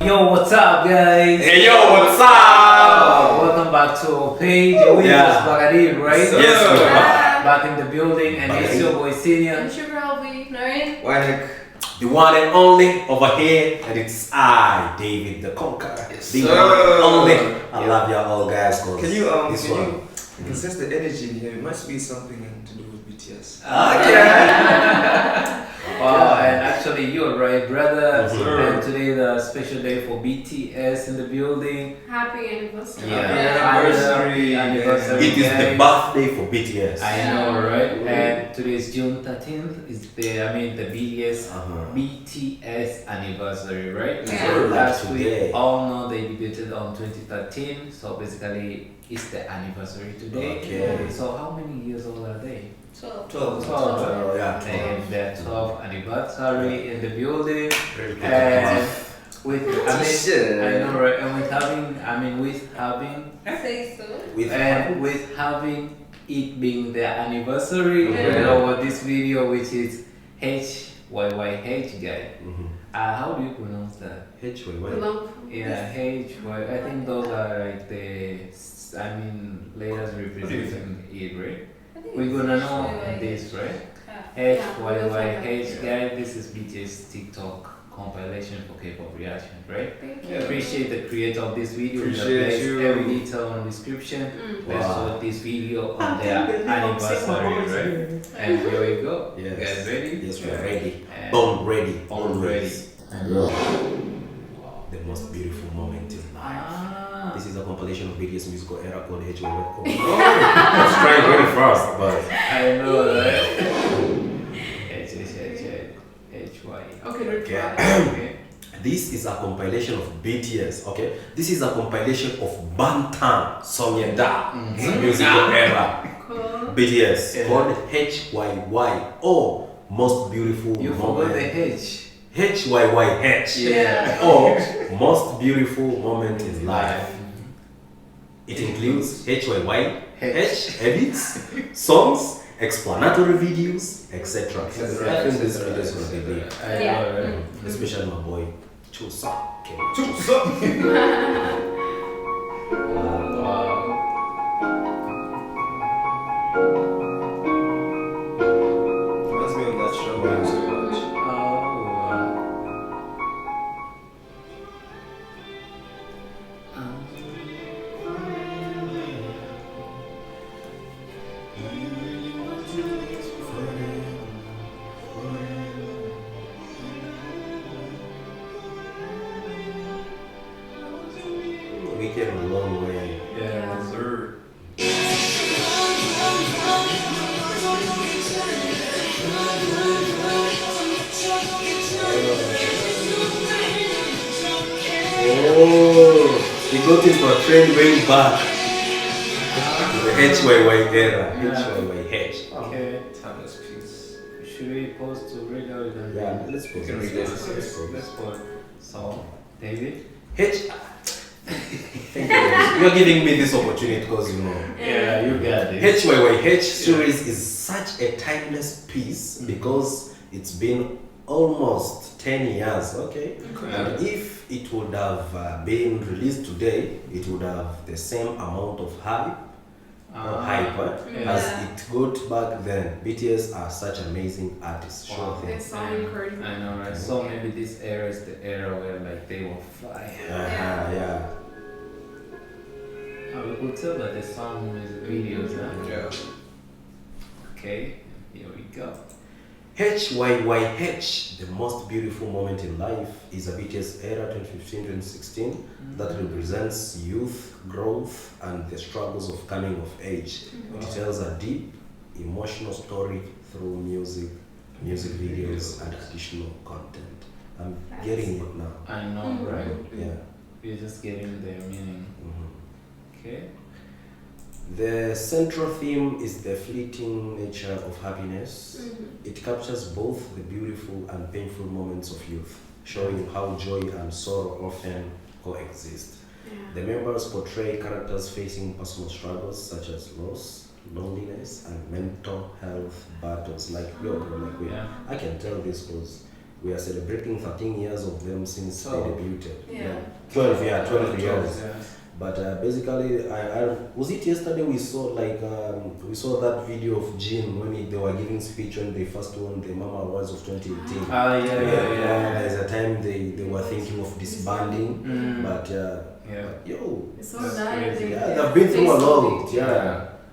Yo, what's up, guys? Hey, yo, what's up? Welcome back to our page. We just back at it, right? Yes, sir. Back in the building, and it's your boy Senior. It's your girl, Noreen. Ynnek. The one and only over here, and it's I, David the Conqueror. Yes, the sir. one and only. I love y'all all, guys. Can you sense the energy here? It must be something to do with BTS. Okay. Wow, and actually you're right, brother. Sir. And today the special day for BTS in the building. Happy anniversary. Anniversary. Anniversary. It is the guys. birthday for BTS. I know, right? And today is June 13th. It's the BTS anniversary, right? Yeah. So Last like week, today. all know they debuted on 2013. So basically, it's the anniversary today. Okay. So how many years old are they? 12. 12. Yeah. And their 12th anniversary in the building. Very good. And with Shit. I know, right? And with having Say so. with having it being their anniversary, Yeah. you know what this video, which is HYYH guy. How do you pronounce that? HYY. Yeah, HY. I think those are like letters representing it, right? We're gonna know this, right? HYYH guy. This is BTS TikTok compilation for K-pop reaction, right? Thank you. Appreciate the creator of this video. Appreciate Place you. every detail on the description. Let's Wow. watch this video on their anniversary, right? And here we go. Yes. You guys ready? Yes, we are ready. And Born ready. Born ready. Wow. The most beautiful moment in life. Ah. This is a compilation of BTS musical era called HYY. I was trying very fast, but I know, right? HY. Okay, Okay. Okay. This is a compilation of BTS, okay? This is a compilation of Bangtan Sonyeonda musical era. Cool. BTS Yeah. called HYY. Oh, most beautiful You forgot moment. the H. HYYH. Yeah. Or most beautiful moment in life. It includes HYYH edits, songs, explanatory videos, etc. I think this video is gonna be big, I Yeah. know, right? especially my boy Chusa. Okay. Wow. Reminds me of that show we used to watch. Oh, We came a long way. yeah. Sir. Oh, we got into a trend way back to the HYY era. Yeah. HYYH. Okay. Timeless piece. Should we pause to read out the Yeah, let's You pause. can read this. Let's pause. So, David? H. Thank you. You're giving me this opportunity because you know. Yeah, you got it. HYYH series is such a timeless piece because it's been almost 10 years, okay? And if it would have been released today, it would have the same amount of hype Yeah. as it got back then. BTS are such amazing artists, sure Wow. thing. It's so encouraging. I know, right? So maybe this era is the era where like they will fly. Yeah. We could tell that the song music videos, huh? Yeah. Okay, here we go. HYYH, the most beautiful moment in life, is a BTS era 2015-2016 that represents youth, growth, and the struggles of coming of age. It tells a deep, emotional story through music videos, and additional content. I'm getting it now. I know, right? Yeah. We're just getting the meaning. Okay. The central theme is the fleeting nature of happiness. It captures both the beautiful and painful moments of youth, showing how joy and sorrow often coexist. The members portray characters facing personal struggles such as loss, loneliness, and mental health battles. Like, yo, bro, like, wait, Yeah. I can tell this because We are celebrating 13 years of them since they debuted. Yeah. 12 years. Yeah. But basically, I was it yesterday we saw we saw that video of Jim when they were giving speech when they first won the Mama Awards of 2018. There's a time they were thinking of disbanding, but yo, It's so nice. they've been through a lot.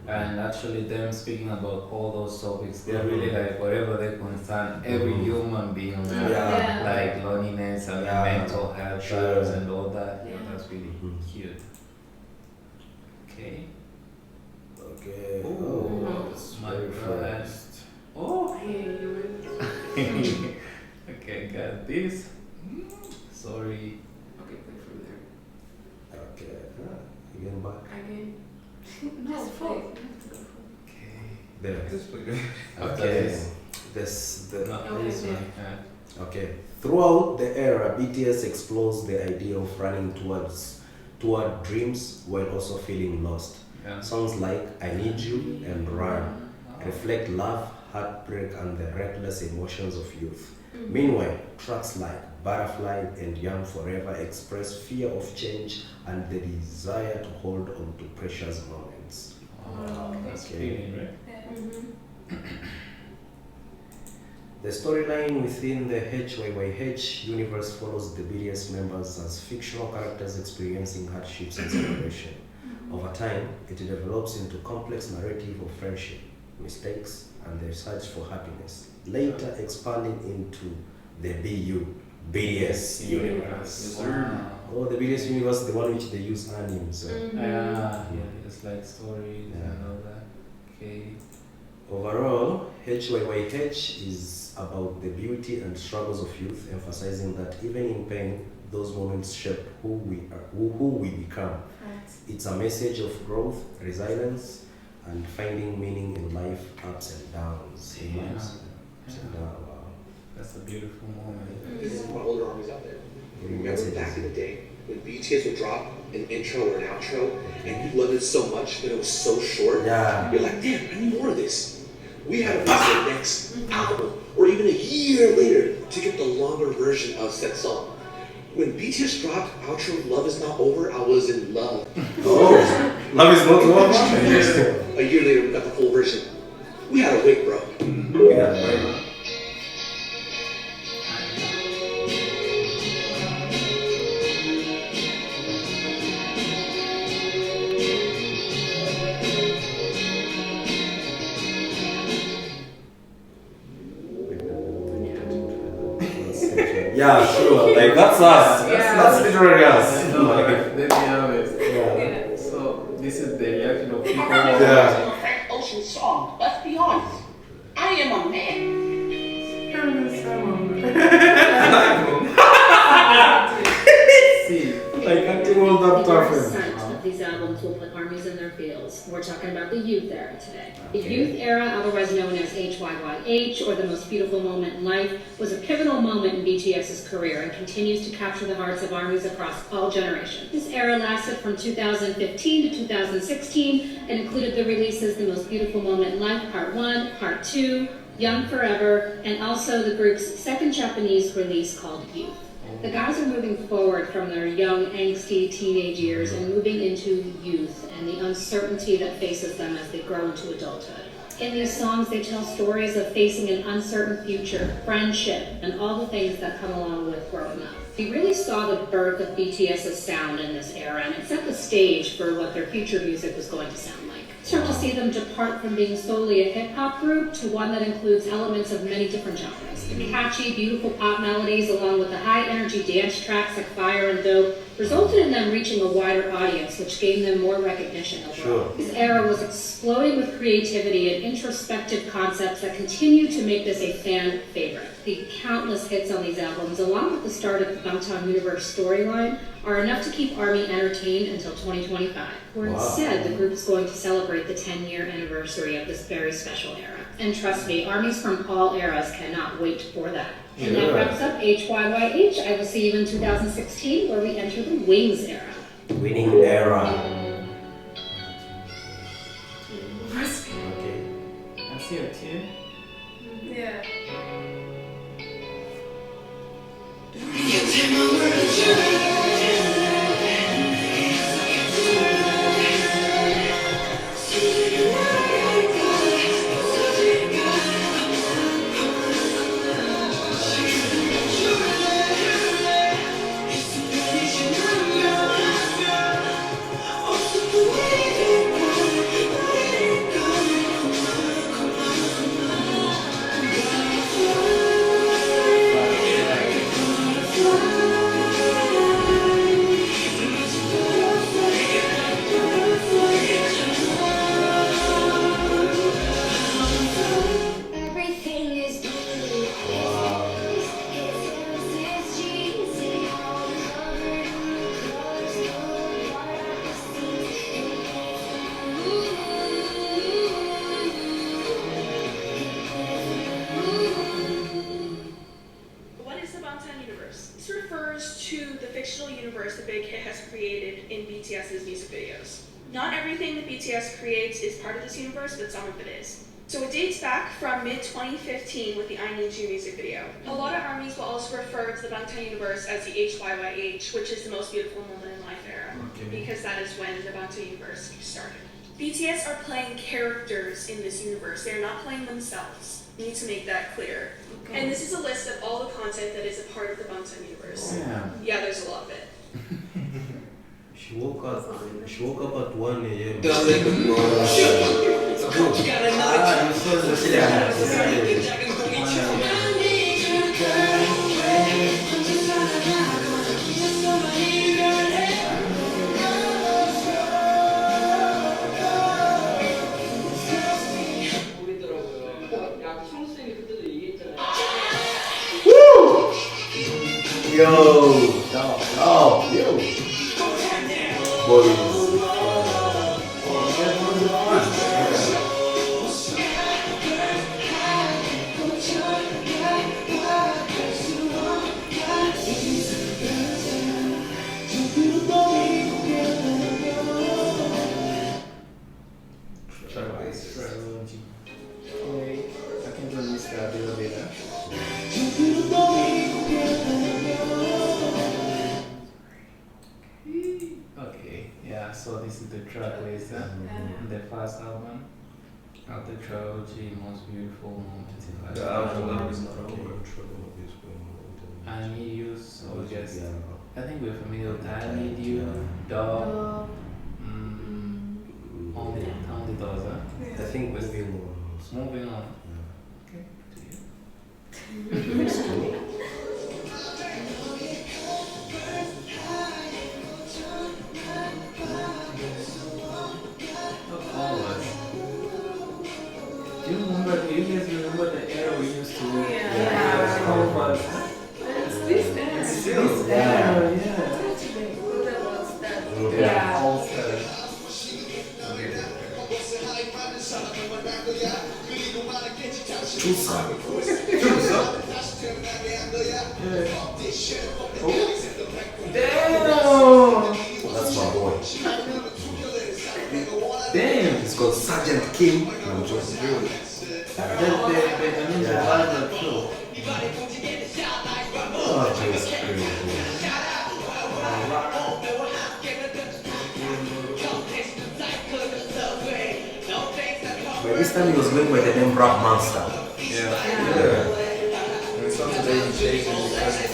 And actually them speaking about all those topics, they're really like whatever they concern every human being, like loneliness and mental health issues and all that. Yeah, that's really cute. Okay. Oh, my God. Oh. Okay, got this. Sorry. Okay, click from there. Okay. Again back. Again. No, full. Okay. There. This way. Okay. This one. Okay. Throughout the era, BTS explores the idea of running toward dreams while also feeling lost. Songs like I Need You and Run reflect love, heartbreak, and the reckless emotions of youth. Meanwhile, tracks like Butterfly and Young Forever express fear of change and the desire to hold on to precious moments. That's feeling, right? The storyline within the HYYH universe follows the BTS members as fictional characters experiencing hardships and separation. Over time, it develops into complex narrative of friendship, mistakes, and their search for happiness, later expanding into the BTS universe. Oh, the BTS universe, the one which they use animes. It's like stories and all that. Okay. Overall, HYYH is about the beauty and struggles of youth, emphasizing that even in pain, those moments shape who we become. It's a message of growth, resilience, and finding meaning in life, ups and downs. Wow. That's a beautiful moment. This is my older armies out there. Remember back in the day when BTS would drop an intro or an outro and you loved it so much but it was so short? Yeah. You're like, damn, I need more of this. We had to wait till the next album or even a year later to get the longer version of said song. When BTS dropped outro Love Is Not Over, I was in love. Love is not over? A year later, we got the full version. We had to wait, bro. Yeah, sure. Like that's us. That's literally us. Let me honest. So this is the reaction of people. Perfect ocean song. Let's be honest. I am a man. See, like acting all that tough. Of these albums will put armies in their fields. We're talking about the youth era today. The youth era, otherwise known as HYYH, or the most beautiful moment in life, was a pivotal moment in BTS's career and continues to capture the hearts of armies across all generations. This era lasted from 2015 to 2016 and included the releases The Most Beautiful Moment in Life Part 1, Part 2, Young Forever, and also the group's second Japanese release called Youth. The guys are moving forward from their young, angsty teenage years and moving into youth and the uncertainty that faces them as they grow into adulthood. In these songs, they tell stories of facing an uncertain future, friendship, and all the things that come along with growing up. We really saw the birth of BTS's sound in this era, and it set the stage for what their future music was going to sound like. Start to see them depart from being solely a hip-hop group to one that includes elements of many different genres. The catchy, beautiful pop melodies, along with the high-energy dance tracks like Fire and Dope, resulted in them reaching a wider audience, which gained them more recognition overall. This era was exploding with creativity and introspective concepts that continue to make this a fan favorite. The countless hits on these albums, along with the start of the Bangtan Universe storyline, are enough to keep ARMY entertained until 2025, where instead the group is going to celebrate the 10-year anniversary of this very special era. And trust me, ARMYs from all eras cannot wait for that. And that wraps up HYYH. I will see you in 2016, where we enter the Wings era. Winning era. I see a tear. Yeah. universe that Big Hit has created in BTS's music videos. Not everything that BTS creates is part of this universe, but some of it is. So it dates back from mid-2015 with the I Need You music video. A lot of ARMYs will also refer to the Bangtan universe as the HYYH, which is the most beautiful moment in life era, because that is when the Bangtan universe started. BTS are playing characters in this universe. They're not playing themselves. We need to make that clear. Okay. And this is a list of all the content that is a part of the Bangtan universe. Yeah, there's a lot of it. She woke up at 1 a.m. Yo! Oh, yo! Boys. So this is the track list on the first album of the trilogy, Most Beautiful Moments in Life. The album is not over. I Need You, so just I think we're familiar with I Need You, Dog, only those, huh? I think moving on. Okay, to you. Next to me. Do you guys remember the era we used to wear? Yeah. It's this era. It's this era, Yeah. All set. Damn! That's my boy. Damn! It's called Sergeant Kim. But this time he was going by the name Rap Monster. Yeah. And it's not today he changed it because he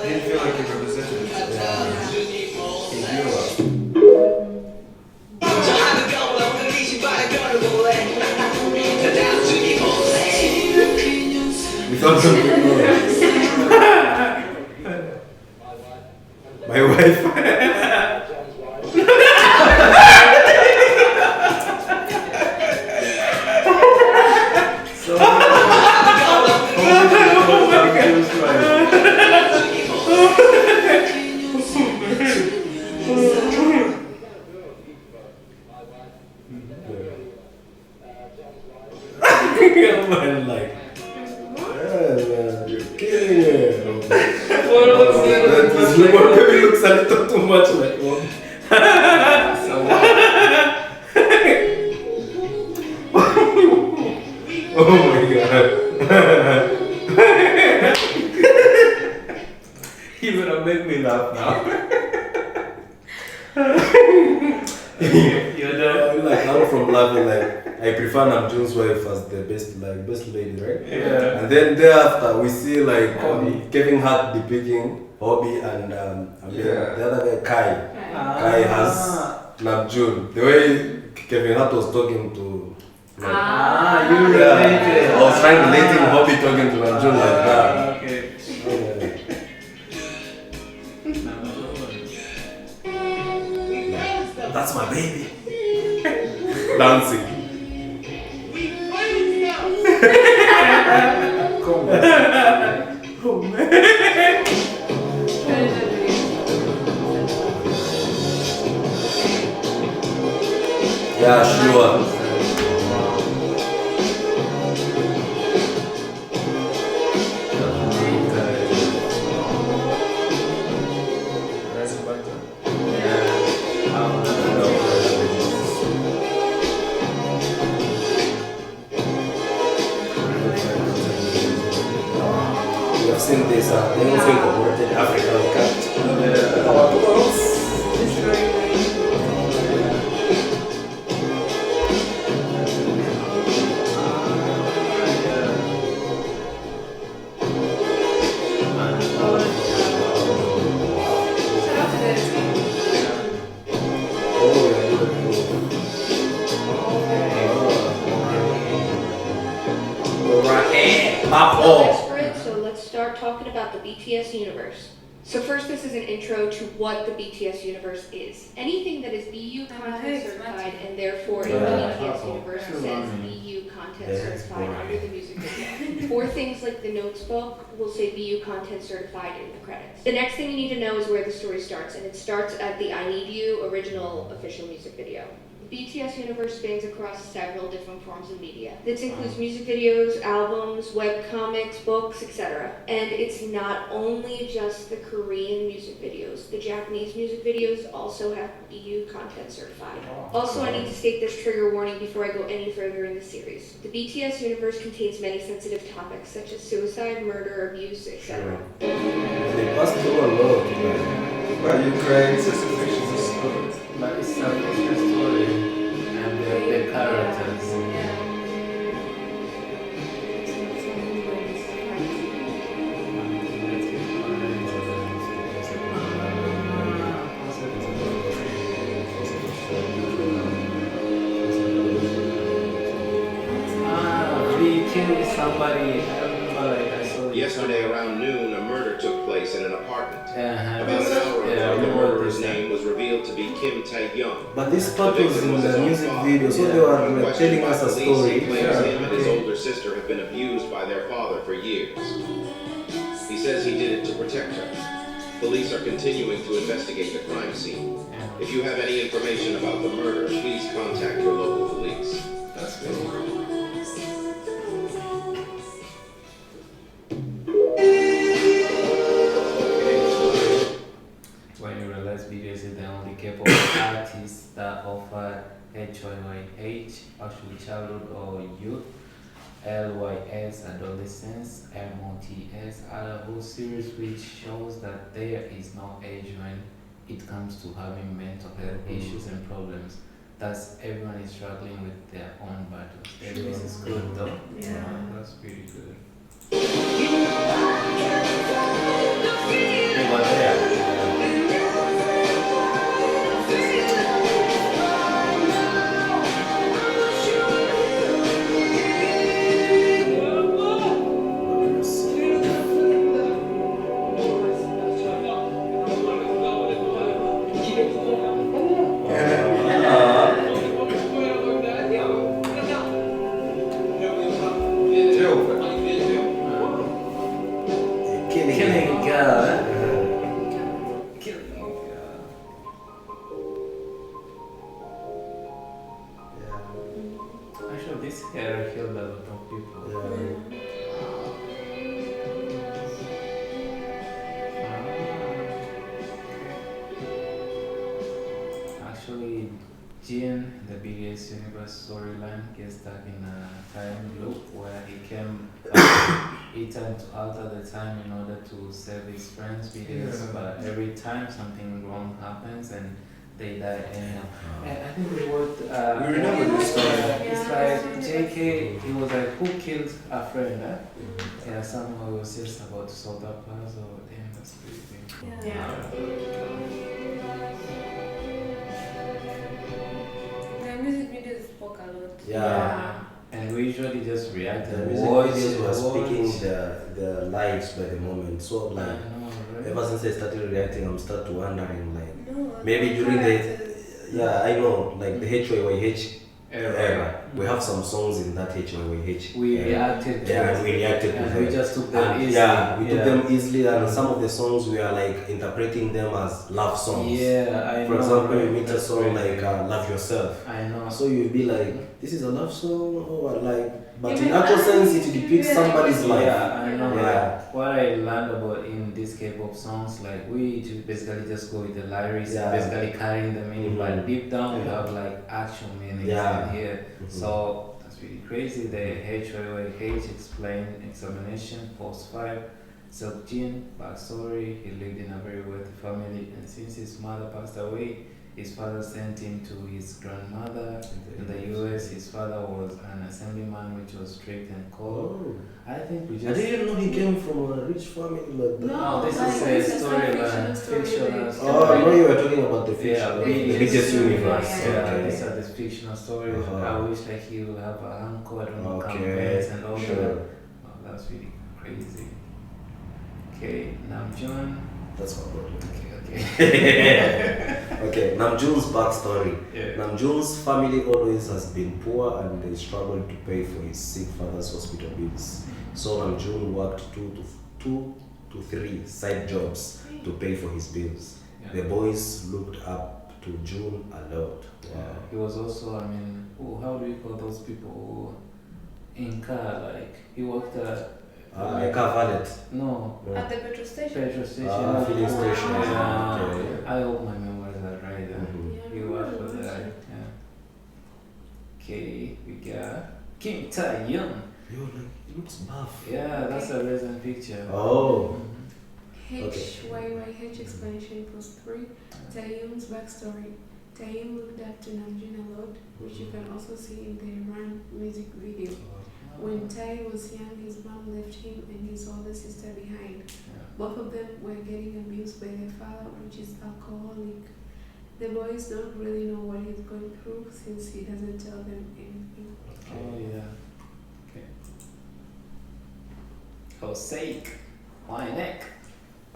didn't feel like he represented it. He knew a lot. Without something my wife. Maybe looks a little too much like one. Oh my god. You're gonna make me laugh now. You're done. Like I'm from laughing. Like I prefer Namjoon's wife as the best lady, right? Yeah. And then thereafter we see like Hobby. Kevin Hart depicting Hobby and the other guy Kai. Kai has Namjoon. The way Kevin Hart was talking to. Like, you related. I was trying to let him Hobby talking to Namjoon like that. Okay. That's my baby. Dancing. Come on. Oh man. Yeah, sure. We have seen this, they also incorporated African culture. Our dwells. So let's start talking about the BTS universe. So first, this is an intro to what the BTS universe is. Anything that is BU content certified and therefore in the BTS universe says BU content certified under the music video. Or things like the notes book will say BU content certified in the credits. The next thing you need to know is where the story starts, and it starts at the I Need You original official music video. The BTS universe spans across several different forms of media. This includes music videos, albums, web comics, books, etc. And it's not only just the Korean music videos. The Japanese music videos also have BU content certified. Also, I need to state this trigger warning before I go any further in the series. The BTS universe contains many sensitive topics such as suicide, murder, abuse, etc. They passed through a lot. But Ukraine, sister fictions is good. But it's a fiction story. And the characters. We killed somebody. I remember like I saw it. Yesterday around noon, a murder took place in an apartment. Yeah, About an hour ago, the murderer's name was revealed to be Kim Tae-young. But this part was in the music video, so they were telling us a story. He claims him and his older sister have been abused by their father for years. He says he did it to protect her. Police are continuing to investigate the crime scene. If you have any information about the murder, please contact your local police. That's good. When you realize BTS is the only K-pop artist that offer HYYH, actually childhood or youth, LYS, adolescents, MOTS, are a whole series which shows that there is no age when it comes to having mental health issues and problems. Thus, everyone is struggling with their own battles. This is good though. Yeah, that's pretty good. They were there. This hair killed a lot of people. Actually, Jin, the biggest universe storyline, gets stuck in a time loop where he came he tried to alter the time in order to save his friends' videos, but every time something wrong happens and they die anyhow. And I think it was we remember this story. it's like JK, he was like, who killed a friend? Yeah, somehow he was just about to solve that puzzle. Damn, that's crazy. The music videos spoke a lot. Yeah. And we usually just react The to music words. videos were speaking their lives by the moment. So like, ever since I started reacting, I'm start to wondering like, maybe during I know, like the HYYH era. We have some songs in that HYYH. We reacted to it. We reacted to them. We just took them easily. Yeah, we took them easily, and some of the songs we are like interpreting them as love songs. Yeah, I know. For example, you meet a song like Love Yourself. I know. So you'll be like, this is a love song, or like, but in actual sense, it depicts somebody's life. Yeah, I know. Yeah. What I learned about in these K-pop songs, like we basically just go with the lyrics, basically carrying the meaning, but deep down we have like actual meanings in here. So that's really crazy. The HYYH explained examination, post 5, Seokjin, backstory. He lived in a very wealthy family, and since his mother passed away, his father sent him to his grandmother in the US. His father was an assemblyman, which was strict and cold. I think we just. I didn't know he came from a rich family like that. No, this is a story, fictional story. Oh, I know you were talking about the fiction, the BTS universe. These are the fictional stories. I wish like he would have a uncle, I don't know, campaigns and all that. Oh, that's really crazy. Okay, Namjoon. That's what we're doing. Okay. Okay, Namjoon's backstory. Namjoon's family always has been poor and they struggled to pay for his sick father's hospital bills. So Namjoon worked two to three side jobs to pay for his bills. The boys looked up to June a lot. He was also, how do you call those people in car? Like he worked at. A car valet? No. At the petrol station? Petrol station. Filling station. I hope my memories are right. You worked for that. Okay, we got Kim Tae-young. He looks buff. Yeah, that's a recent picture. Oh. HYYH explanation post 3. Taeyoung's backstory. Taeyoung looked up to Namjoon a lot, which you can also see in the Run music video. When Tae was young, his mom left him and his older sister behind. Both of them were getting abused by their father, which is alcoholic. The boys don't really know what he's going through since he doesn't tell them anything. Oh yeah. Okay. HYYH, ynnek.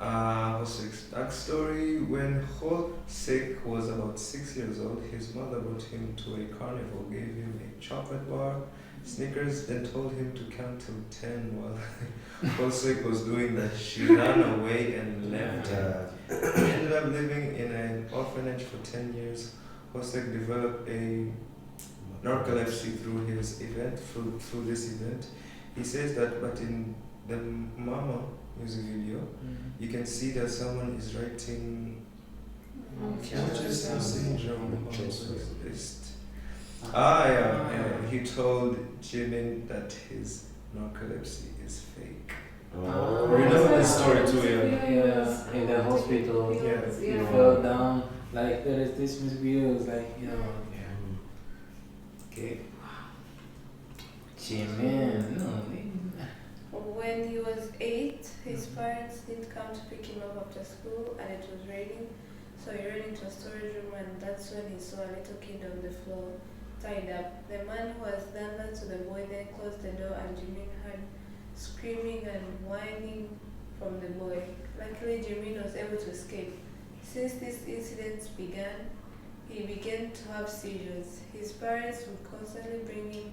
HYYH's backstory. When HYYH was about 6 years old, his mother brought him to a carnival, gave him a chocolate bar, Snickers, and told him to count till 10 while HYYH was doing that. She ran away and left him. He ended up living in an orphanage for 10 years. HYYH developed a narcolepsy through this event. He says that, but in the Mama music video, you can see that someone is writing autism syndrome. He told Jimin that his narcolepsy is fake. Remember this story too, Yeah, in the hospital, he fell down. Like there is this music video, it's like, okay. Jimin, When he was 8, his parents didn't come to pick him up after school and it was raining. So he ran into a storage room and that's when he saw a little kid on the floor, tied up. The man who has done that to the boy then closed the door and Jimin heard screaming and whining from the boy. Luckily, Jimin was able to escape. Since this incident began, he began to have seizures. His parents would constantly bring him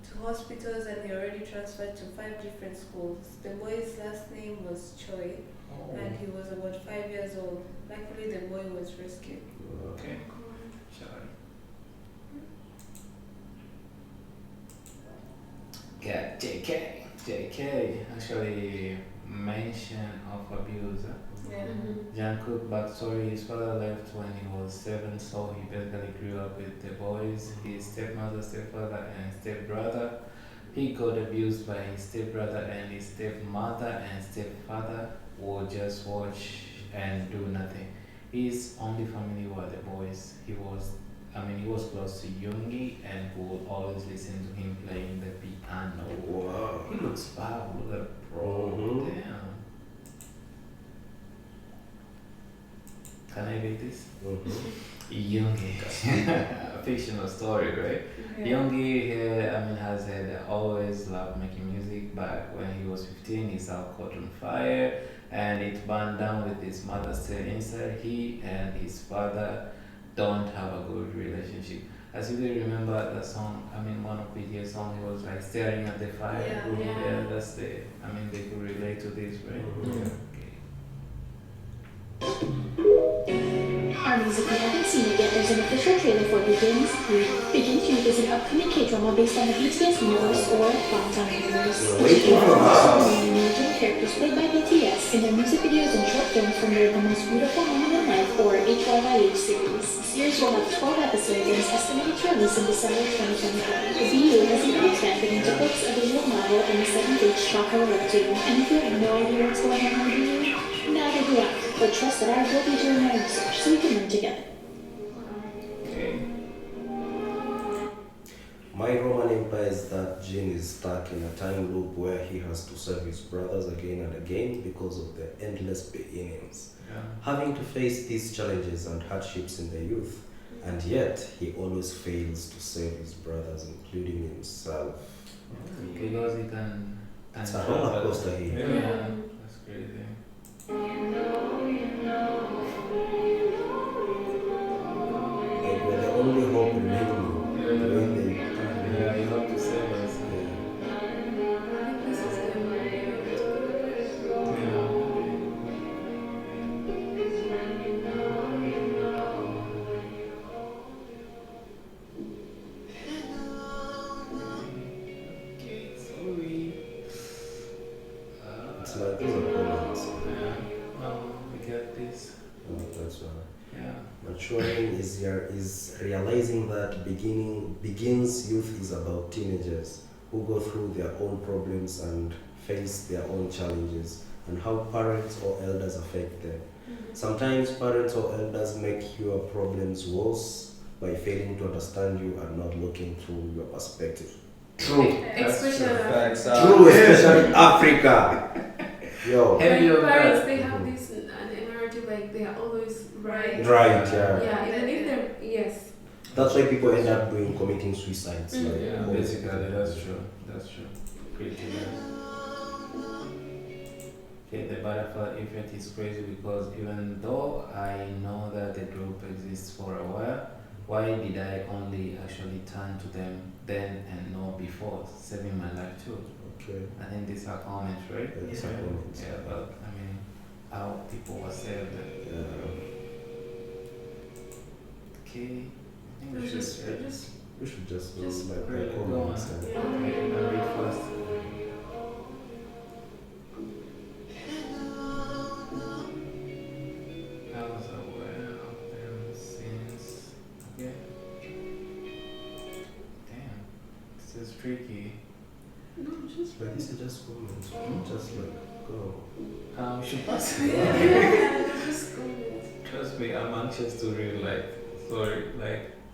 to hospitals and he already transferred to 5 different schools. The boy's last name was Choi and he was about 5 years old. Luckily, the boy was rescued. Okay. Choi. Got JK actually mention of abuse. Jungkook backstory, his father left when he was 7, so he basically grew up with the boys, his stepmother, stepfather and stepbrother. he got abused by his stepbrother and his stepmother and stepfather would just watch and do nothing. His only family were the boys. He was close to Yoongi and would always listen to him playing the piano. Wow. He looks powerful, look at bro. Damn. Can I read this? Yoongi. Fictional story, right? Yoongi has had always loved making music, but when he was 15 his house caught on fire and it burned down with his mother still inside. He and his father don't have a good relationship. As you can remember the song, one of BTS song, he was like staring at the fire. That's they could relate to this, right? Armies, if you haven't seen it yet, there's an official trailer for Begins. Begins Youth is an upcoming K-drama based on the BTS universe or Bangtan universe. Emerging characters played by BTS in their music videos and short films from their The Most Beautiful Moment in Life or HYYH series. The series will have 12 episodes and is estimated to release in December 2024. The BU has even expanded into books, a visual novel, and a 7-page chocolate webtoon. And if you have no idea what's going on in the BU, neither do I. But trust that I will be doing my research so we can learn together. My Roman implies that Jin is stuck in a time loop where he has to serve his brothers again and again because of the endless beginnings. Having to face these challenges and hardships in the youth, and yet he always fails to save his brothers, including himself. Because he can. It's a roller coaster here. Yeah, that's crazy. Like we're the only hope remaining. You have to save us. It's like those are comments. We get this. That's right. Yeah. Maturing is realizing that begins youth is about teenagers who go through their own problems and face their own challenges, and how parents or elders affect them. Sometimes parents or elders make your problems worse by failing to understand you and not looking through your perspective. True. Especially Africa. Yo. Parents, they have this narrative like they are always right. Right, yeah. Yeah, even if they're, yes. That's why people end up committing suicides. Basically, that's true. Pretty much. Okay, the butterfly effect is crazy because even though I know that the group exists for a while, why did I only actually turn to them then and not before, saving my life too? Okay. I think these are comments, right? Yeah, these are comments. Yeah, but how people were saved. Okay. I think we should just go like read comments. Okay, and read first. I was aware of them since. Okay. Damn. This is tricky. No, just But this is just comments. Just like go. We should pass. just comments. Trust me, I'm anxious to read.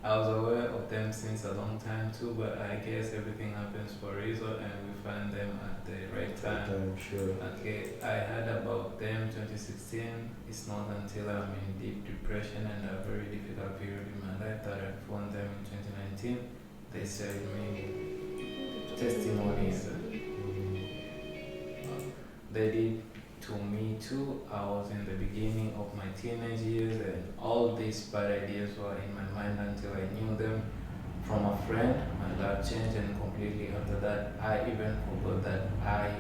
I was aware of them since a long time too, but I guess everything happens for a reason and we find them at the right time. Sure. Okay, I heard about them 2016. It's not until I'm in deep depression and a very difficult period in my life that I found them in 2019. They sent me testimonies. They did to me too. I was in the beginning of my teenage years and all these bad ideas were in my mind until I knew them from a friend. My life changed and completely after that I even forgot that I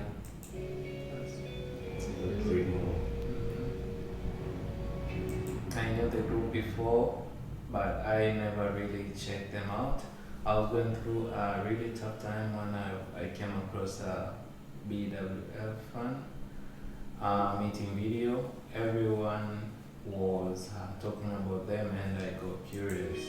knew the group before, but I never really checked them out. I was going through a really tough time when I came across a BWL fan meeting video. Everyone was talking about them and I got curious.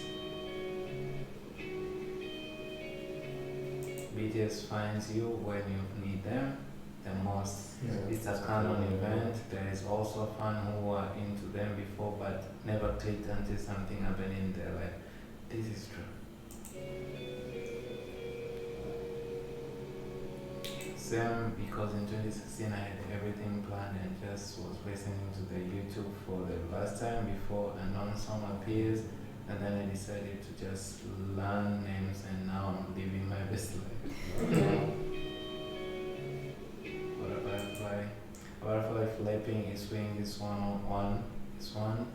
BTS finds you when you need them the most. It's a canon event. There is also fans who were into them before but never clicked until something happened in their life. This is true. Same, because in 2016 I had everything planned and just was listening to the YouTube for the last time before a non-song appears, and then I decided to just learn names and now I'm living my best life. What a butterfly. A butterfly flapping its wing is one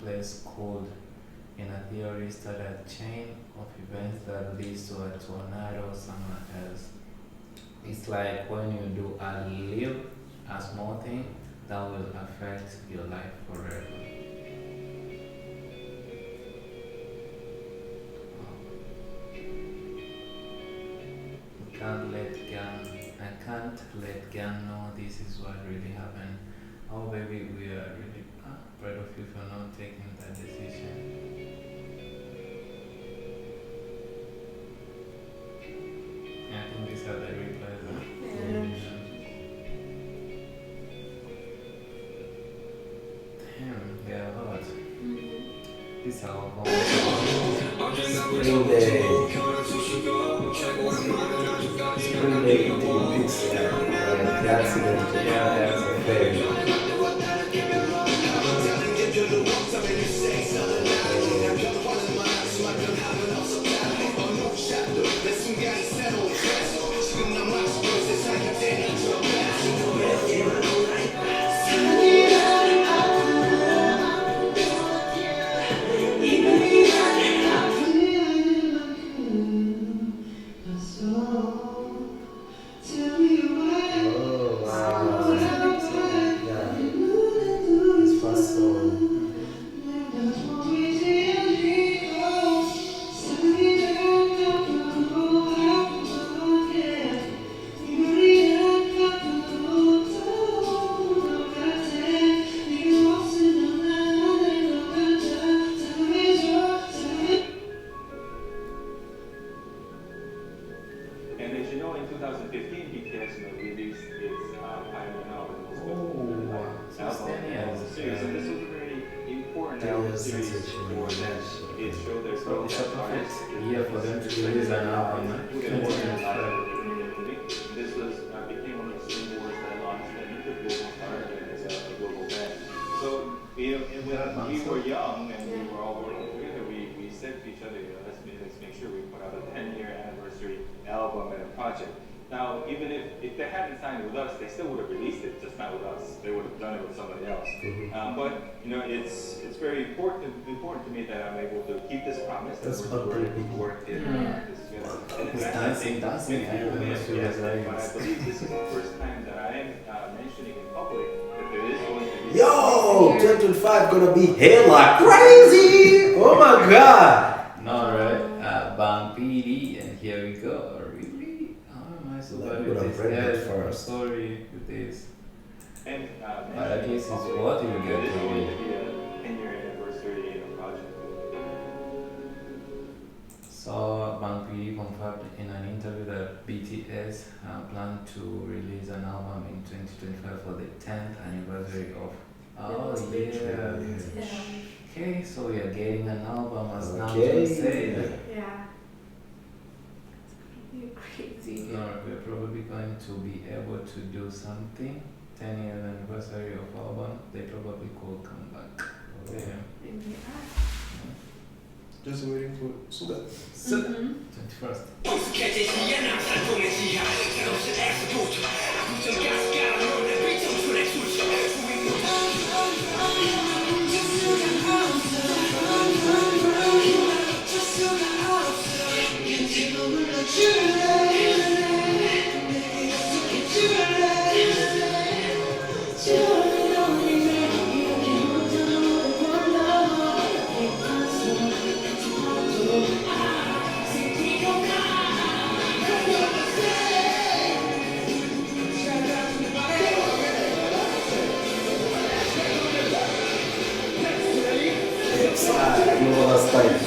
place called in a theory started a chain of events that leads to a tornado somewhere else. It's like when you do a small thing that will affect your life forever. I can't let Gan know this is what really happened. Oh baby, we are really proud of you for not taking that decision. I think these are the replies. Damn, they are a lot. These are all Spring Day. Spring Day in the big sky. The accident. That's a fair. Now, even if they hadn't signed with us, they still would have released it, just not with us. They would have done it with somebody else. But you know, it's very important to me that I'm able to keep this promise. That's that we're able to work in this together. It's dancing. But I believe this is the first time that I am mentioning in public that there is going to be. Yo, 2025 gonna be hella crazy! Oh my god! No, right? Bang PD, and here we go. So like we're gonna break it first. Sorry with this. And but at least it's what you get to to be a 10-year anniversary project. So Bang PD confirmed in an interview that BTS plan to release an album in 2025 for the 10th anniversary of. Oh yeah. Okay, so we are getting an album as now to say that. Yeah. Crazy. No, we're probably going to be able to do something. 10 years anniversary of album, they probably could come back. And they are. Just waiting for Suga. 21st.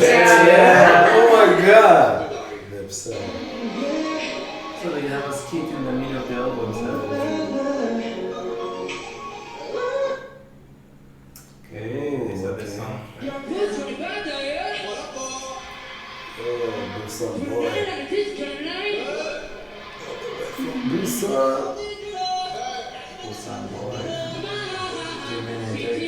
Yeah. Oh my god. So they hit in the middle of the album. Okay, these are the songs. Busan boy. Busan. Busan boy. Jimin and JK.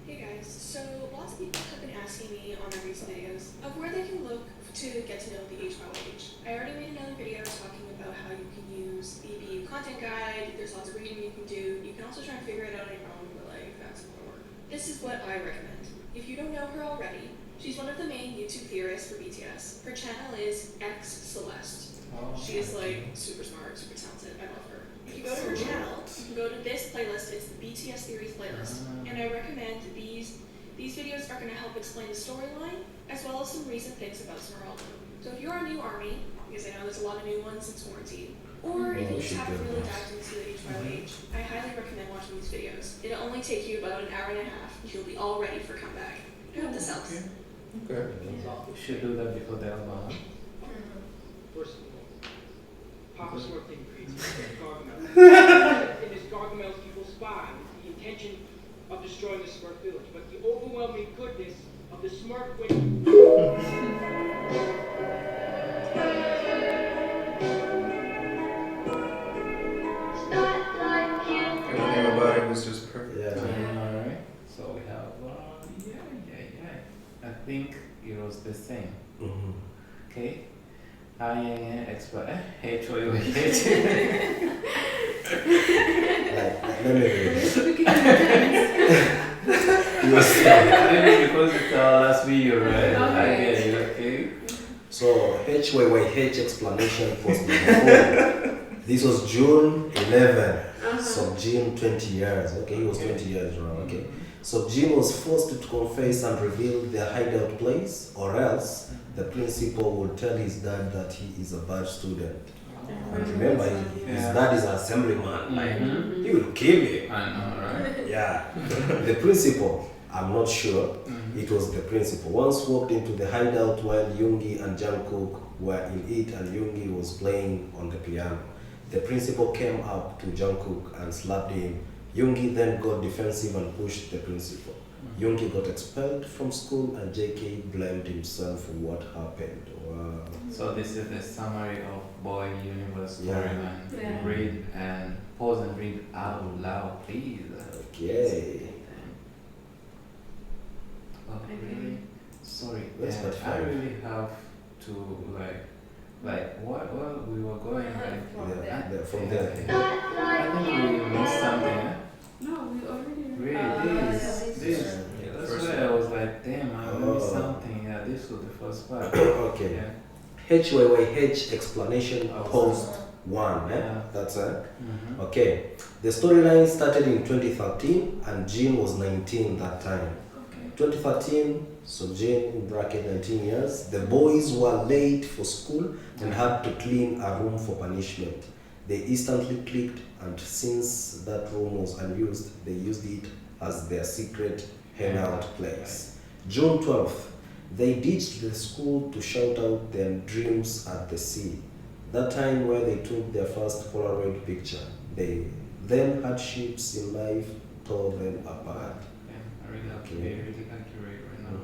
Hey guys, so lots of people have been asking me on my recent videos of where they can look to get to know the HYYH. I already made another video talking about how you can use the BU content guide. There's lots of reading you can do. You can also try and figure it out on your own, but like that's more work. This is what I recommend. If you don't know her already, she's one of the main YouTube theorists for BTS. Her channel is X Celeste. She is like super smart, super talented. I love her. If you go to her channel, you can go to this playlist. It's the BTS Theories playlist, and I recommend these videos are going to help explain the storyline as well as some recent things about Symbolism. So if you're a new ARMY, because I know there's a lot of new ones since quarantine, or if you just haven't really dived into the HYYH, I highly recommend watching these videos. It'll only take you about an hour and a half. You'll be all ready for comeback. I hope this helps. Okay. We should do that before the album. First of all, Papa's work thing creates Gargamel. In this Gargamel's evil spy with the intention of destroying the Smurf village, but the overwhelming goodness of the Smurf wing. Everything about it was just perfect. Yeah. Alright. So we have I think it was the same. Okay. ynnek explain HYYH. Maybe because it's our last video, right? I get it, okay. So HYYH explanation post number 4. This was June 11. So Jin 20 years. Okay, he was 20 years around. Okay. So Jin was forced to confess and reveal their hideout place, or else the principal would tell his dad that he is a bad student. And remember, his dad is an assemblyman. Like, he will kill him. I know, right? Yeah. The principal, I'm not sure. It was the principal. Once walked into the hideout while Yoongi and Jungkook were in it, and Yoongi was playing on the piano. The principal came up to Jungkook and slapped him. Yoongi then got defensive and pushed the principal. Yoongi got expelled from school, and JK blamed himself for what happened. Wow. So this is the summary of Boy Universe storyline. Yeah. Read and pause and read out loud, please. Okay. Oh, really? Sorry. That's Yeah, but I fine. really have to like what? Well, we were going like from there. I think we missed something. Eh? No, we already Really, this. That's why I was like, damn, I missed something. Yeah, this was the first part. Okay. Yeah. HYYH explanation post 1. Yeah. That's it. Okay. The storyline started in 2013, and Jin was 19 that time. 2013, so Jin in bracket 19 years. The boys were late for school and had to clean a room for punishment. They instantly clicked, and since that room was unused, they used it as their secret hangout place. June 12th, they ditched the school to shout out their dreams at the sea. That time where they took their first Polaroid picture. They then hardships in life tore them apart. Yeah, really accurate right now.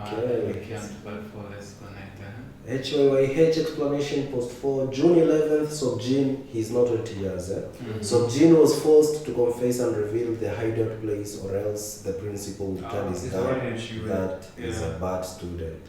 Okay. We can't wait for this connector. HYYH explanation post 4, June 11th, so Jin, he's not 20 years. So Jin was forced to confess and reveal the hideout place, or else the principal would tell his dad that he's a bad student.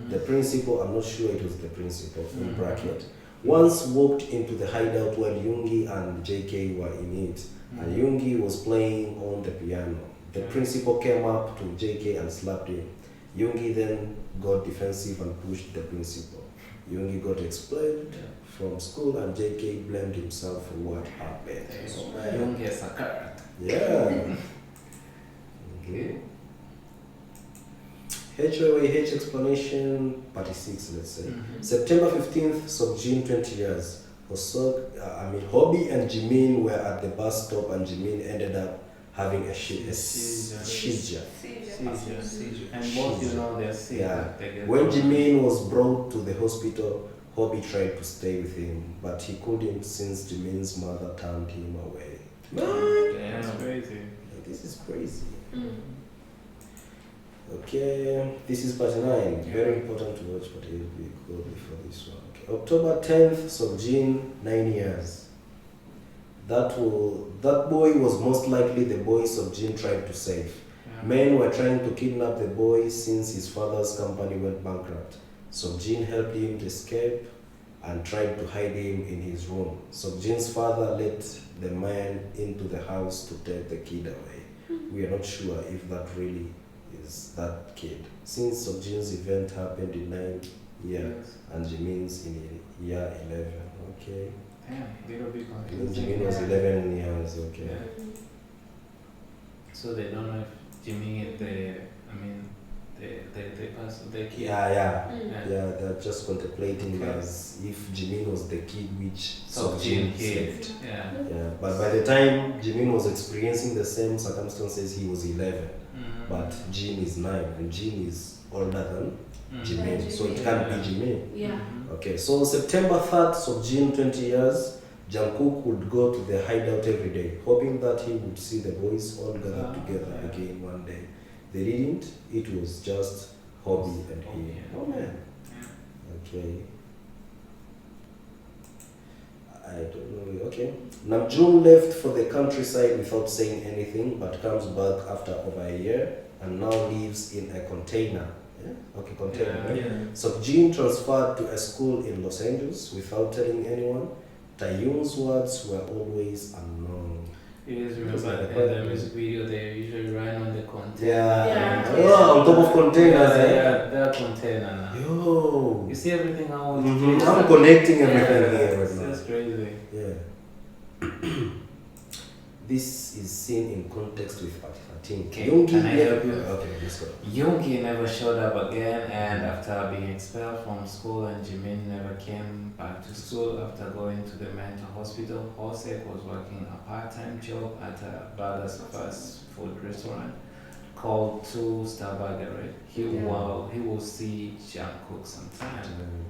The principal, I'm not sure it was the principal, in bracket, once walked into the hideout while Yoongi and JK were in it, and Yoongi was playing on the piano. The principal came up to JK and slapped him. Yoongi then got defensive and pushed the principal. Yoongi got expelled from school, and JK blamed himself for what happened. Yoongi is a character. Yeah. Okay. HYYH explanation, part 6, let's say. September 15th, so Jin 20 years. Hobby and Jimin were at the bus stop, and Jimin ended up having a seizure. Seizure. And both they're sick. Yeah. When Jimin was brought to the hospital, Hobby tried to stay with him, but he couldn't since Jimin's mother turned him away. Yeah, that's crazy. This is crazy. Mm. Okay, this is part 9. Very important to watch, but it will be good before this one. Okay. October 10th, Seokjin, 9 years. That boy was most likely the boy Seokjin tried to save. Yeah. Men were trying to kidnap the boy since his father's company went bankrupt. Seokjin helped him to escape and tried to hide him in his room. Seokjin's father let the man into the house to take the kid away. We are not sure if that really is that kid, since Seokjin's event happened in 9 years and Jimin's in year 11. Okay. Damn, little bit confusing. Jimin was 11 years. Okay. Yeah. So they don't know if Jimin is the person, the kid. Yeah. They're just contemplating as if Jimin was the kid which Seokjin saved. Yeah. But by the time Jimin was experiencing the same circumstances, he was 11. But Jin is 9, and Jin is older than Jimin, so it can't be Jimin. Yeah. Okay, so September 3rd, Seokjin, 20 years, Jungkook would go to the hideout every day, hoping that he would see the boys all gathered together again one day. They didn't, it was just Hobby and he. Oh man. Okay. I don't know. Okay. Namjoon left for the countryside without saying anything, but comes back after over a year and now lives in a container. Yeah? Okay, container. Right? Seokjin transferred to a school in Los Angeles without telling anyone. Taeyoon's words were always unknown. You guys remember in the music video they usually run on the container. On top of containers. They're container now. Yo. You see everything how I'm connecting everything here right now. That's crazy. Yeah. This is seen in context with part 13. Can I help you? Okay, let's go. Yoongi never showed up again, and after being expelled from school, and Jimin never came back to school after going to the mental hospital. Hosek was working a part-time job at a brother's fast food restaurant called 2-Star Burger. Right? He will see Jungkook sometime.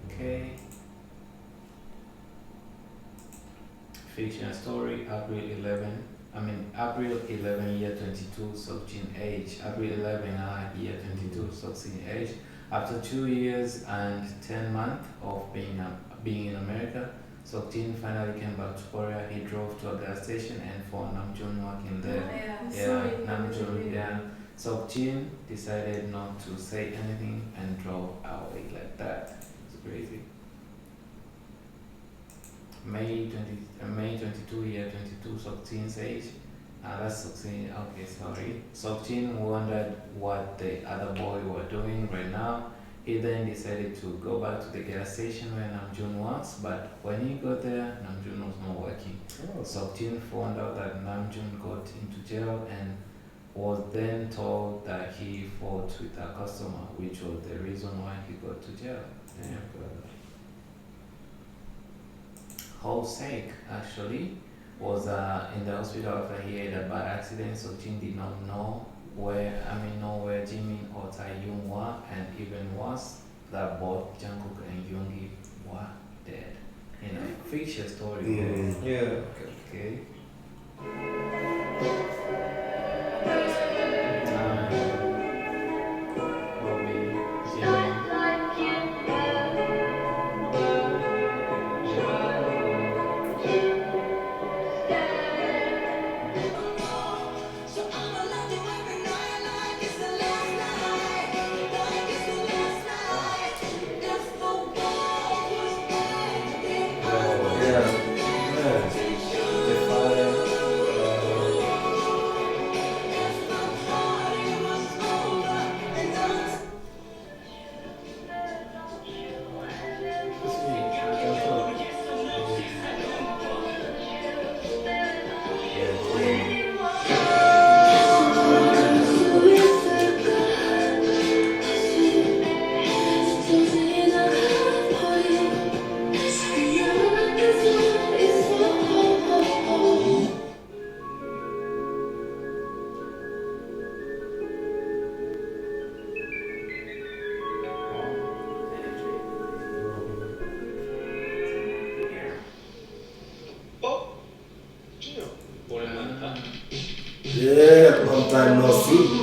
Okay. Fiction story, April 11, year 22, Seokjin age. April 11, year 22, Seokjin age. After 2 years and 10 months of being in America, Seokjin finally came back to Korea. He drove to a gas station and found Namjoon working there. Namjoon. Seokjin decided not to say anything and drove away like that. It's crazy. May 22, year 22, Seokjin's age. That's Seokjin. Okay, sorry. Seokjin wondered what the other boy were doing right now. He then decided to go back to the gas station where Namjoon was, but when he got there, Namjoon was not working. Seokjin found out that Namjoon got into jail and was then told that he fought with a customer, which was the reason why he got to jail. Hosek actually was in the hospital after he had a bad accident, so Jin did not know where Jimin or Taeyoon were, and even worse, that both Jungkook and Yoongi were dead. Fiction story. Okay. Yeah, long time no see.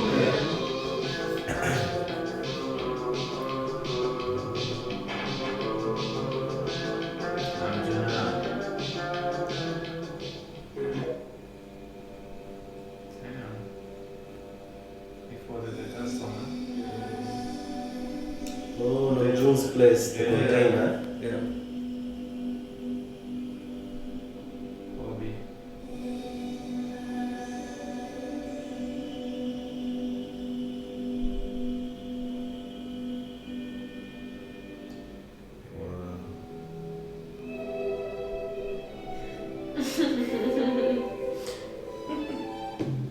Oh, no, June's place, the container. Yeah.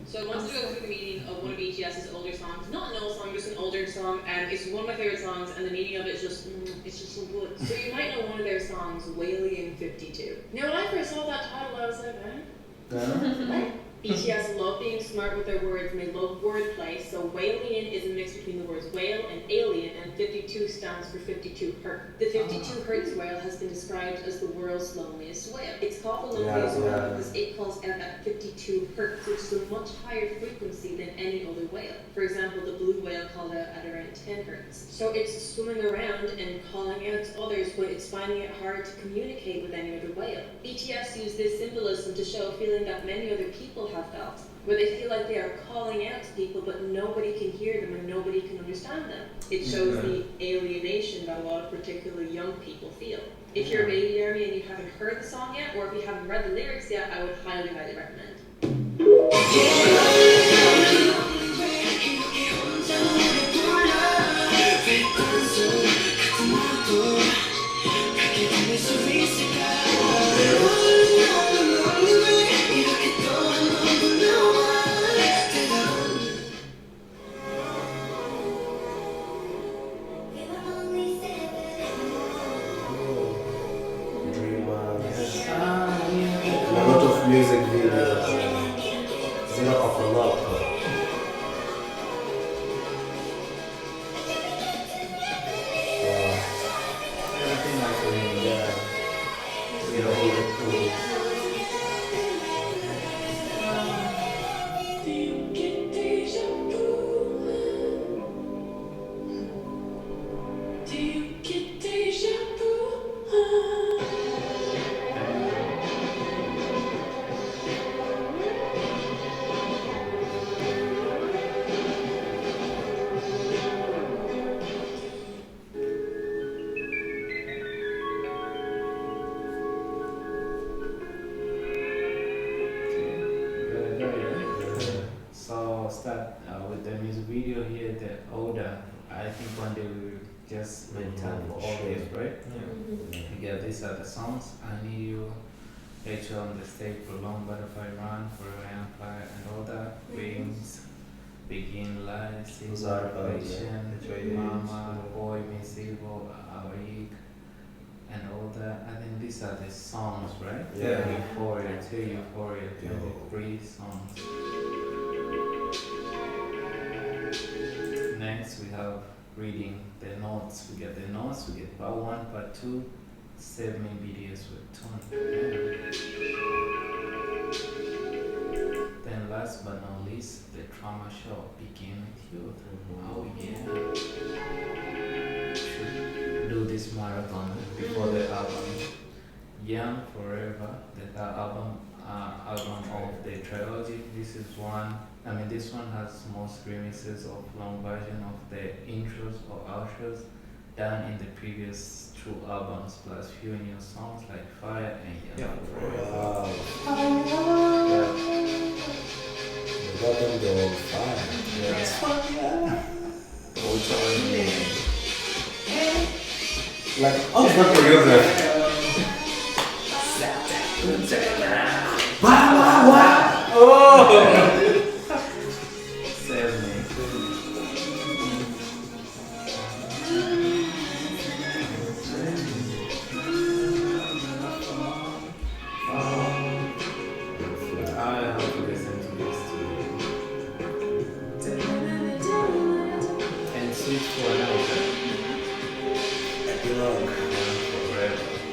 So I wanted to go through the meaning of one of BTS's older songs. Not an old song, just an older song, and it's one of my favorite songs, and the meaning of it is just, it's just so good. So you might know one of their songs, Whalien 52. Now when I first saw that title, I was like, what? BTS love being smart with their words and they love wordplay, so Whalien is a mix between the words whale and alien, and 52 stands for 52 hertz. The 52 hertz whale has been described as the world's loneliest whale. It's called the loneliest whale because it calls out at 52 hertz, which is a much higher frequency than any other whale. For example, the blue whale called out at around 10 hertz. So it's swimming around and calling out to others, but it's finding it hard to communicate with any other whale. BTS use this symbolism to show a feeling that many other people have felt, where they feel like they are calling out to people but nobody can hear them and nobody can understand them. It shows the alienation that a lot of particularly young people feel. If you're a baby army and you haven't heard the song yet, or if you haven't read the lyrics yet, I would highly, highly recommend. Music videos, zero of a lot. Everything actually, yeah. You know, all the cool. With the music video here, the older, I think one day we will just make time for all this, right? Yeah, these are the songs. I Need You, Rachel on the Stage, Prolonged Butterfly Run, Forever Empire, and all that. Wings, Begin Life, Compilation, Mama, Boy, Miss Evil, Awake, and all that. I think these are the songs, right? Yeah. Euphoria, To Euphoria, 23 songs. Next, we have reading the notes. We get the notes, we get part 1, part 2, 7 videos with tone. Then last but not least, the trauma show Begin With You. Oh yeah. Should do this marathon before the album. Young Forever, the album of the trilogy. This is one. I mean, this one has most remixes of long version of the intros or outros done in the previous 2 albums, plus few new songs like Fire and Young Forever. Wow. Yeah. The bottom go on fire. Yeah. It's fire. Like, oh, it's not producer. Wow. Oh! Save me. I have to listen to this too. And switch for another. Epilogue. Forever.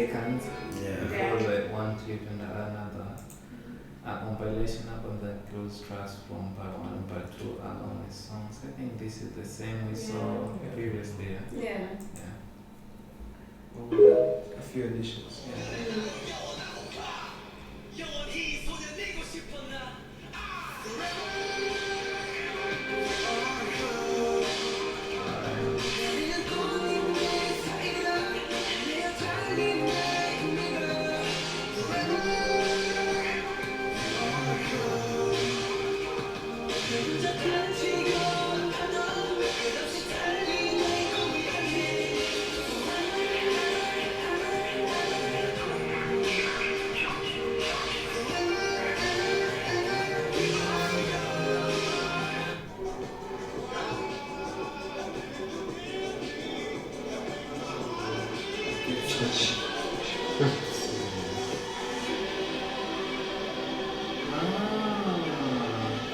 seconds before the one clip and another. A compilation upon the close tracks from part 1 and part 2 are only songs. I think this is the same we saw previously. Yeah. A few additions.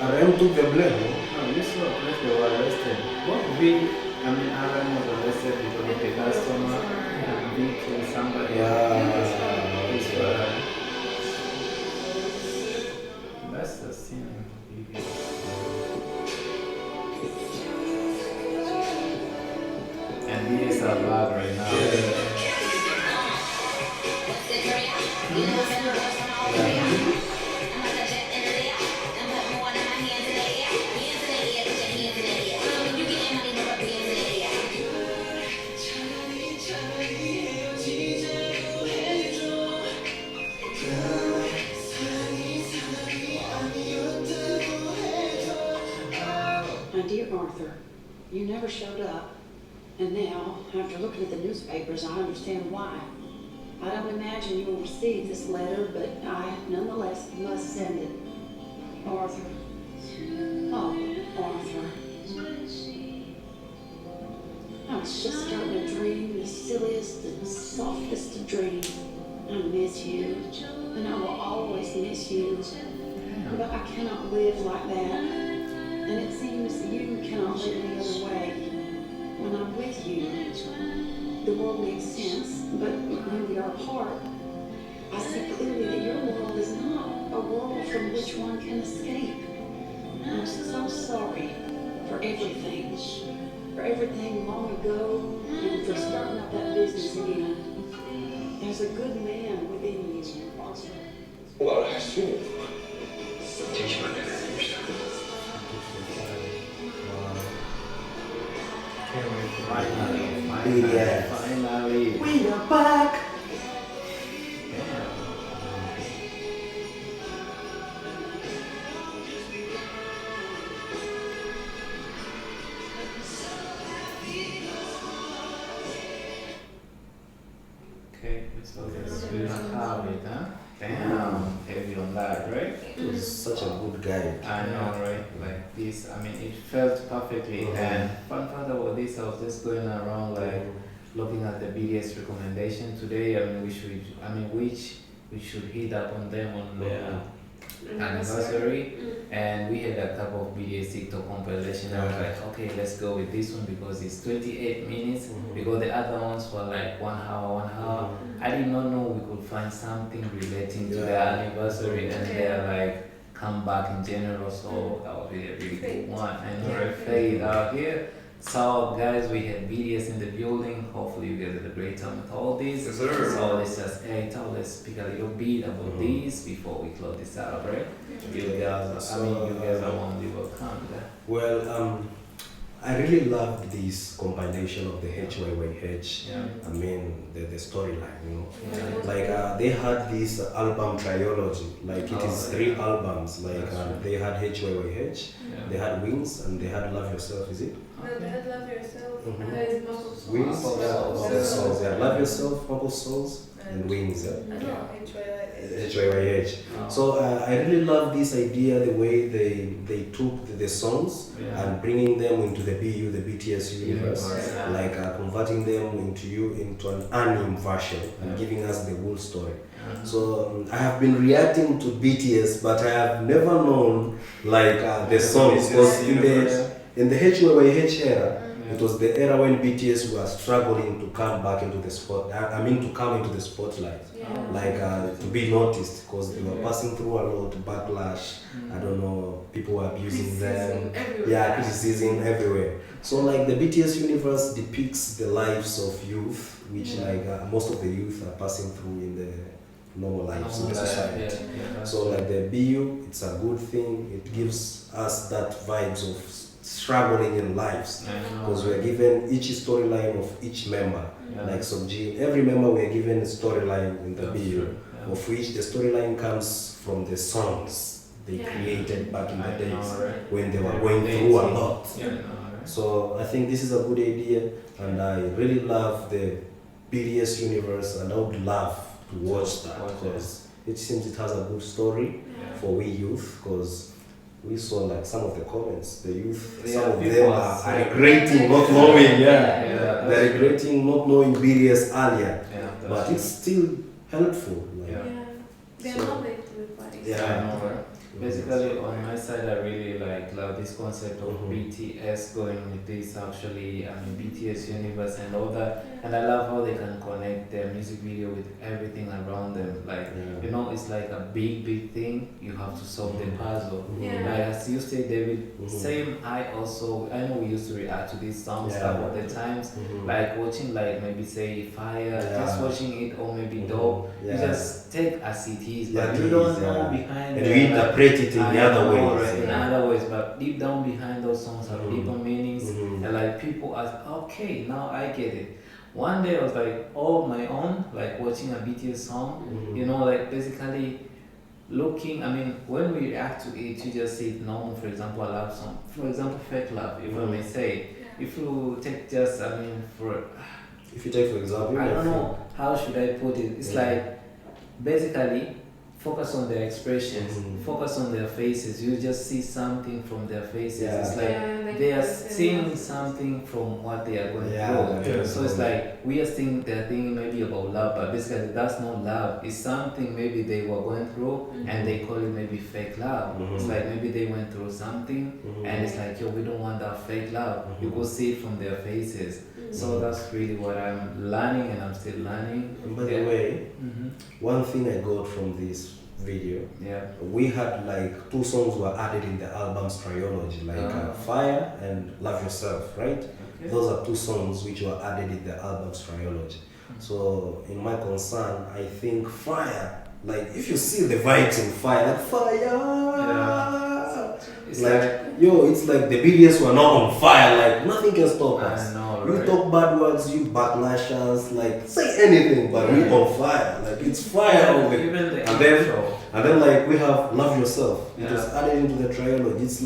RM took the blame. No, you saw that they were arrested. Both RM was arrested because of the customer and B killed somebody. That's the scene in the video. And these are bad right now. My dear Arthur, you never showed up. And now, after looking at the newspapers, I understand why. I don't imagine you will receive this letter, but I nonetheless must send it. Arthur. Oh, Arthur. I was just starting to dream the silliest and softest of dreams. I miss you, and I will always miss you. But I cannot live like that. And it seems you cannot live any other way. When I'm with you, the world makes sense, but when we are apart, I see clearly that your world is not a world from which one can escape. I'm so sorry for everything long ago, and for starting up that business again. There's a good man within you, Arthur. Well, I assume. Finally. We are back. Okay, so this will not have it, huh? Damn, heavy on that, right? He was such a good guy. I know, right? Like this, it felt perfectly. And fun fact about this, I was just going around looking at the BDS recommendation today. Which we should hit up on them on anniversary. And we had a couple of BDS TikTok compilation. I was like, okay, let's go with this one because it's 28 minutes. Because the other ones were like 1 hour. I did not know we could find something relating to the anniversary and they're like come back in general, so that would be a really good one. And we're fade out here. So guys, we had BDS in the building. Hopefully you guys had a great time with all this. Yes, sir. So let's just let's speak a little bit about this before we close this out, right? You guys are only welcome. Well, I really loved this compilation of the HYYH. The storyline, they had this album trilogy, it is 3 albums. They had HYYH, they had Wings, and they had Love Yourself, is it? No, they had Love Yourself. Wings, Souls, Love Yourself, Purple Souls, and Wings. HYYH. So I really love this idea, the way they took the songs and bringing them into the BU, the BTS universe, converting them into an anime version and giving us the whole story. So I have been reacting to BTS, but I have never known the songs, because in the HYYH era, It was the era when BTS were struggling to come back into the spot. I mean, to come into the spotlight, to be noticed, because they were passing through a lot backlash. I don't know, people were abusing them. Criticism everywhere. So like the BTS universe depicts the lives of youth, which most of the youth are passing through in the normal lives in the society. So like the BU, it's a good thing. It gives us that vibes of struggling in lives, because we are given each storyline of each member. Like Subji, every member we are given a storyline in the BU, of which the storyline comes from the songs they created back in the days when they were going through a lot. So I think this is a good idea, and I really love the BTS universe, and I would love to watch that, because it seems it has a good story for we youth, because we saw like some of the comments, the youth, some of them are regretting not knowing, they're regretting not knowing BTS earlier, but it's still helpful. They're not late to the party. Basically, on my side, I really love this concept of BTS going with this BTS universe and all that. And I love how they can connect their music video with everything around them. It's like a big thing. You have to solve the puzzle. As you say, David, same. I know we used to react to these songs couple of the times, like watching maybe say Fire, just watching it, or maybe Dope. You just take as it is, but you don't know behind and you interpret it in the other ways. In other ways, but deep down behind those songs have deeper meanings, and people ask, okay, now I get it. One day I was all my own, watching a BTS song, basically looking, when we react to it, you just see it normal. For example, a love song, for example, Fake Love, if I may say. If you take for example, I don't know, how should I put it? It's basically, focus on their expressions, focus on their faces. You just see something from their faces. It's they are seeing something from what they are going through. So it's we are seeing they're thinking maybe about love, but basically that's not love. It's something maybe they were going through, and they call it maybe fake love. It's maybe they went through something, and it's we don't want that fake love. You go see it from their faces. So that's really what I'm learning, and I'm still learning. And by the way, one thing I got from this video, we had 2 songs were added in the album's trilogy, Fire and Love Yourself, right? Those are 2 songs which were added in the album's trilogy. So in my concern, I think Fire, if you see the vibes in Fire, Fire, it's it's the BTS were not on fire, nothing can stop us. You talk bad words, you backlash us, say anything, but we on fire, it's fire over it. And then we have Love Yourself. It was added into the trilogy. It's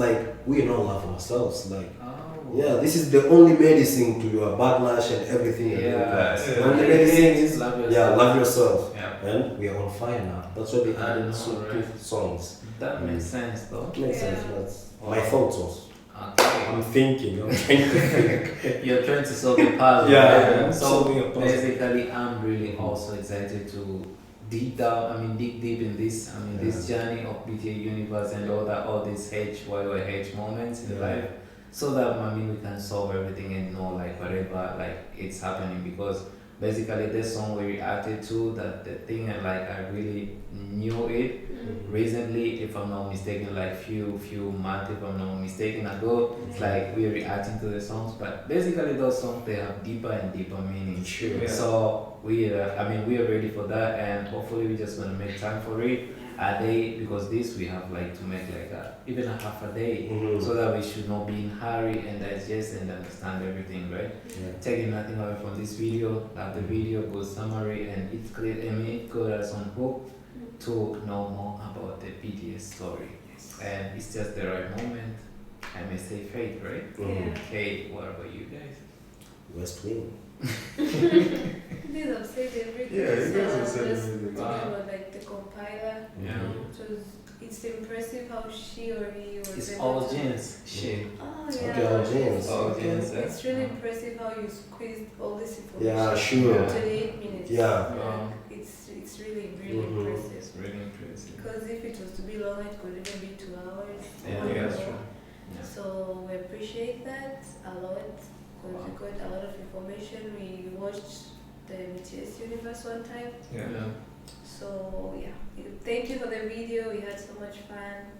we don't love ourselves. This is the only medicine to your backlash and everything. The only medicine is love yourself. And we are on fire now. That's why they added 2 songs. That makes sense, though. Makes sense. That's my thoughts also. Okay. I'm trying to think. You're trying to solve the puzzle. So basically, I'm really also excited to dig deep in this. This journey of BTS universe and all these HYYH moments in life, so that we can solve everything and know whatever it's happening, because basically this song we reacted to, that the thing, and I really knew it recently, if I'm not mistaken, few months, if I'm not mistaken, ago. It's we're reacting to the songs, but basically those songs, they have deeper and deeper meaning. So we are ready for that, and hopefully we're just gonna make time for it a day, because this we have to make even a half a day, so that we should not be in hurry and digest and understand everything, right? Taking nothing away from this video, the video goes summary, and it's clear. It got us on hook to know more about the BTS story, and it's just the right moment. I may say fate, right? Okay, what about you guys? West Wing. These have said everything. Just talking about the compiler. It's impressive how she or he was. It's all genes. She. Oh all genes. It's really impressive how you squeezed all this information. To 8 minutes. It's really impressive. It's really impressive. Because if it was to be long, it could even be 2 hours. That's true. So we appreciate that a lot, because got a lot of information. We watched the BTS Universe one time. Yeah. So yeah, thank you for the video. We had so much fun.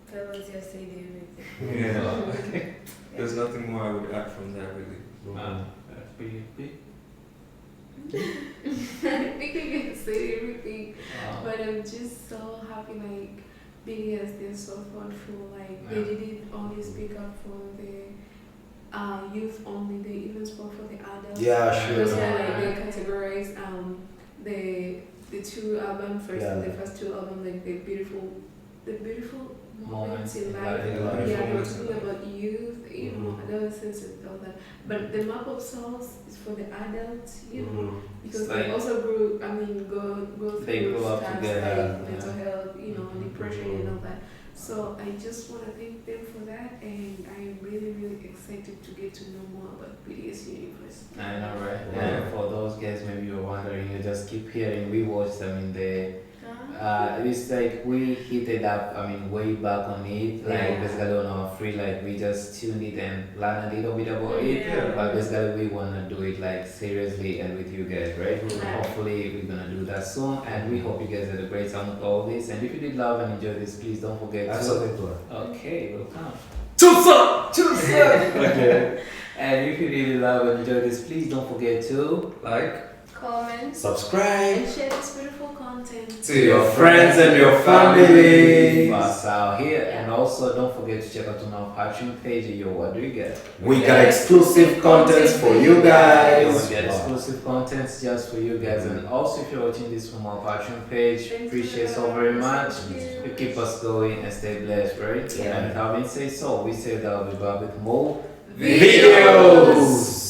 Fellows just said everything. Yeah. There's nothing more I would add from that really. That's pretty big. I think I can say everything, but I'm just so happy. Like BTS, they're so thoughtful. Like they didn't only speak up for the youth only. They even spoke for the adults. Yeah, sure. Because like they categorize the two albums first. The first two albums, like the beautiful moments in life. Yeah, they were talking about youth, you know, adolescence and all that. But the map of songs is for the adults, you know, because they also go through they grew up stuff together, like mental health, you know, depression and all that. So I just want to thank them for that, and I'm really excited to get to know more about BTS Universe. I know, right? And for those guys, maybe you're wondering, you just keep hearing, we watched them in the it's like we hit it up, way back on it, like basically on our free, like we just tuned it and learned a little bit about it, but basically we want to do it like seriously and with you guys, right? Hopefully we're gonna do that soon, and we hope you guys had a great time with all this, and if you did love and enjoy this, please don't forget to... something to add. Okay, welcome. Choose up! Okay. And if you really love and enjoy this, please don't forget to comment, subscribe, and share this beautiful content to your friends and your family. Us out here, and also don't forget to check out on our Patreon page. Yo, what do you get? We got exclusive contents for you guys. We get exclusive contents just for you guys, and also if you're watching this from our Patreon page, appreciate so very much. You keep us going and stay blessed, right? And having said so, we say that we'll be back with more videos.